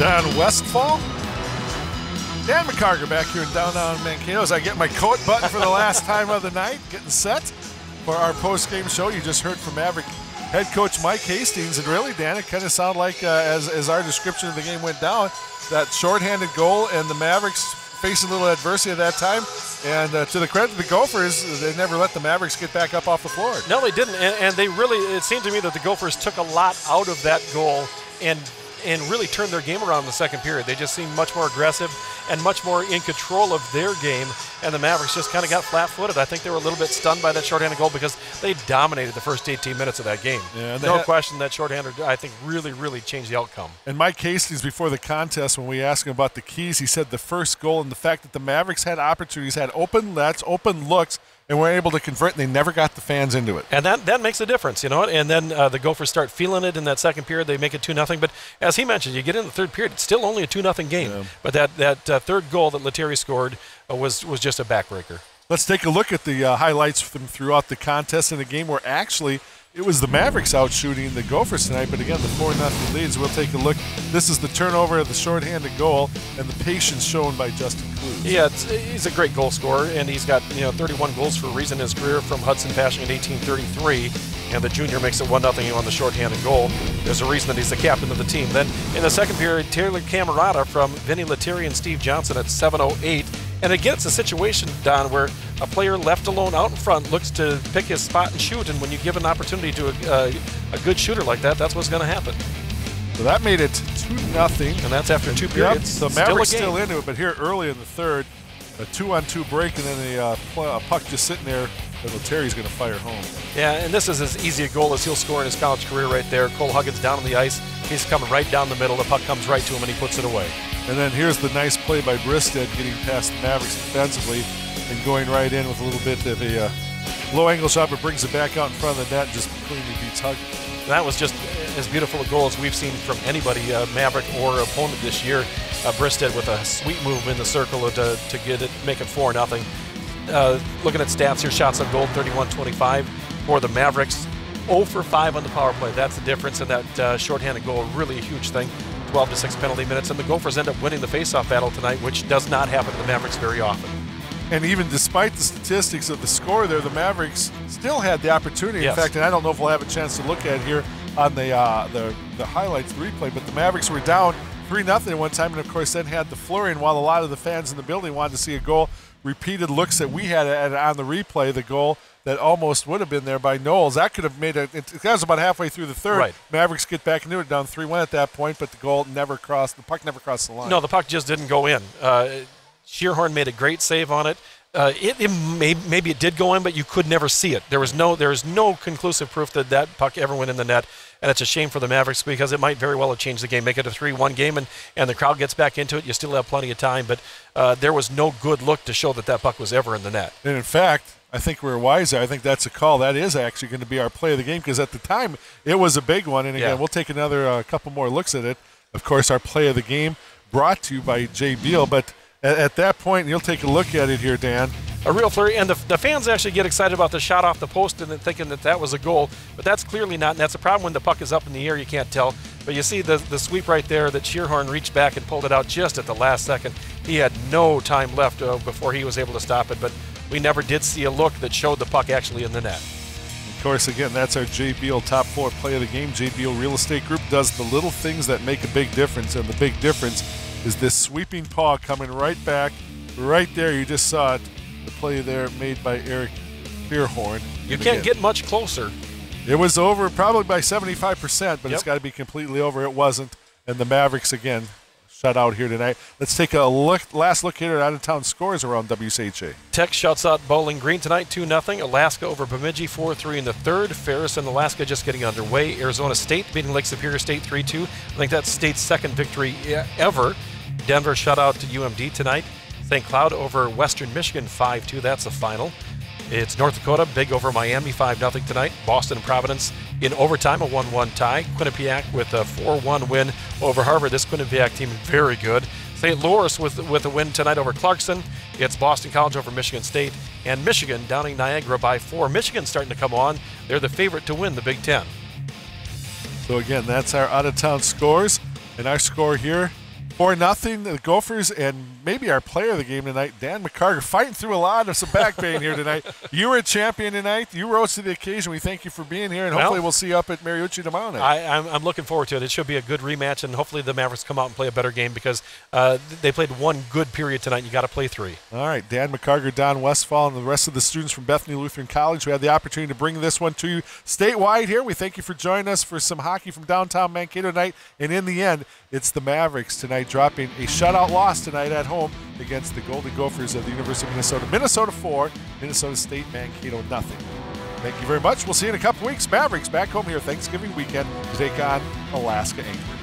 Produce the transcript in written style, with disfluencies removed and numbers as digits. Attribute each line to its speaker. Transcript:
Speaker 1: Don Westfall. Dan McCarger back here in downtown Mankato as I get my coat buttoned for the last time of the night, getting set for our post-game show. You just heard from Maverick head coach Mike Hastings, and really, Dan, it kind of sounded like, as our description of the game went down, that shorthanded goal and the Mavericks facing a little adversity at that time. And to the credit of the Gophers, they never let the Mavericks get back up off the floor.
Speaker 2: No, they didn't, and they really, it seemed to me that the Gophers took a lot out of that goal and really turned their game around in the second period. They just seemed much more aggressive and much more in control of their game, and the Mavericks just kind of got flat-footed. I think they were a little bit stunned by that shorthanded goal because they dominated the first 18 minutes of that game.
Speaker 1: Yeah,
Speaker 2: no question that shorthanded, I think, really changed the outcome.
Speaker 1: And Mike Hastings, before the contest, when we asked him about the keys, he said the first goal and the fact that the Mavericks had opportunities, had open nets, open looks, and were able to convert, and they never got the fans into it.
Speaker 2: And that makes a difference, you know. And then the Gophers start feeling it in that second period. They make it 2-0. But as he mentioned, you get in the third period, it's still only a 2-0 game. Yeah. But that third goal that Lettieri scored was just a backbreaker. Let's
Speaker 1: take a look at the highlights from throughout the contest in a game where actually it was the Mavericks out shooting the Gophers tonight, but again, the 4-0 leads. We'll take a look. This is the turnover of the shorthanded goal and the patience shown by Justin Clues.
Speaker 2: Yeah, he's a great goal scorer, and he's got 31 goals for a reason in his career from Hudson passing in 1833, and the junior makes it 1-0 on the shorthanded goal. There's a reason that he's the captain of the team. Then in the second period, Taylor Camerata from Vinny Lettieri and Steve Johnson at 7:08. And again, it's a situation, Don, where a player left alone out in front looks to pick his spot and shoot, and when you give an opportunity to a good shooter like that, that's what's going to happen.
Speaker 1: So that made it 2-0.
Speaker 2: And that's after 2 periods.
Speaker 1: Yep, the Mavericks still into it, but here early in the third, a 2-on-2 break, and then a puck just sitting there that Lettieri's going to fire home.
Speaker 2: Yeah, and this is as easy a goal as he'll score in his college career right there. Cole Huggins down on the ice. He's coming right down the middle. The puck comes right to him, and he puts it away.
Speaker 1: And then here's the nice play by Bristead getting past the Mavericks defensively and going right in with a little bit of a low-angle shot, but brings it back out in front of the net and just cleanly beats Huggins.
Speaker 2: That was just as beautiful a goal as we've seen from anybody, Maverick or opponent this year. Bristead with a sweet move in the circle to make it 4-0. Looking at stats here, shots on goal 31-25 for the Mavericks. 0 for 5 on the power play. That's the difference in that shorthanded goal. Really a huge thing. 12-6 penalty minutes, and the Gophers end up winning the faceoff battle tonight, which does not happen to the Mavericks very often.
Speaker 1: And even despite the statistics of the score there, the Mavericks still had the opportunity.
Speaker 2: Yes.
Speaker 1: In fact, and I don't know if we'll have a chance to look at it here on the highlights, the replay, but the Mavericks were down 3-0 at one time, and of course then had the flurry, and while a lot of the fans in the building wanted to see a goal, repeated looks that we had on the replay, the goal that almost would have been there by Knowles. That could have made it. That was about halfway through the third.
Speaker 2: Right.
Speaker 1: Mavericks get back into it, down 3-1 at that point, but the puck never crossed the line.
Speaker 2: No, the puck just didn't go in. Shearhorn made a great save on it. Maybe it did go in, but you could never see it. There is no conclusive proof that puck ever went in the net, and it's a shame for the Mavericks because it might very well have changed the game, make it a 3-1 game, and the crowd gets back into it. You still have plenty of time, but there was no good look to show that puck was ever in the net.
Speaker 1: And in fact, I think we're wiser. I think that's a call. That is actually going to be our play of the game because at the time it was a big one. And again, we'll take another couple more looks at it. Of course, our play of the game brought to you by Jay Beal. But at that point, you'll take a look at it here, Dan.
Speaker 2: A real flurry, and the fans actually get excited about the shot off the post and then thinking that was a goal, but that's clearly not, and that's a problem when the puck is up in the air, you can't tell. But you see the sweep right there that Shearhorn reached back and pulled it out just at the last second. He had no time left before he was able to stop it, but we never did see a look that showed the puck actually in the net.
Speaker 1: Of course, again, that's our Jay Beal top 4 play of the game. Jay Beal Real Estate Group does the little things that make a big difference, and the big difference is this sweeping paw coming right back, right there. You just saw it. The play there made by Eric Shearhorn.
Speaker 2: You can't get much closer.
Speaker 1: It was over probably by 75%, but It's got to be completely over. It wasn't, and the Mavericks again shut out here tonight. Let's take a last look here at out-of-town scores around WCHA.
Speaker 2: Tech shuts out Bowling Green tonight 2-0. Alaska over Bemidji 4-3 in the third. Ferris and Alaska just getting underway. Arizona State beating Lake Superior State 3-2. I think that's State's second victory ever. Denver shut out to UMD tonight. St. Cloud over Western Michigan 5-2. That's the final. It's North Dakota big over Miami 5-0 tonight. Boston and Providence in overtime, a 1-1 tie. Quinnipiac with a 4-1 win over Harvard. This Quinnipiac team very good. St. Louis with a win tonight over Clarkson. It's Boston College over Michigan State. And Michigan downing Niagara by 4. Michigan's starting to come on. They're the favorite to win the Big Ten.
Speaker 1: So again, that's our out-of-town scores. And our score here 4-0, the Gophers, and maybe our player of the game tonight, Dan McCarger, fighting through a lot of some back pain here tonight. You were a champion tonight. You rose to the occasion. We thank you for being here, and hopefully we'll see you up at Mariucci tomorrow night.
Speaker 2: I'm looking forward to it. It should be a good rematch, and hopefully the Mavericks come out and play a better game because they played one good period tonight, and you got to play 3.
Speaker 1: All right, Dan McCarger, Don Westfall, and the rest of the students from Bethany Lutheran College. We had the opportunity to bring this one to you statewide here. We thank you for joining us for some hockey from downtown Mankato tonight, and in the end, it's the Mavericks tonight dropping a shutout loss tonight at home against the Golden Gophers of the University of Minnesota. Minnesota 4, Minnesota State, Mankato nothing. Thank you very much. We'll see you in a couple weeks. Mavericks back home here Thanksgiving weekend to take on Alaska Anchorage.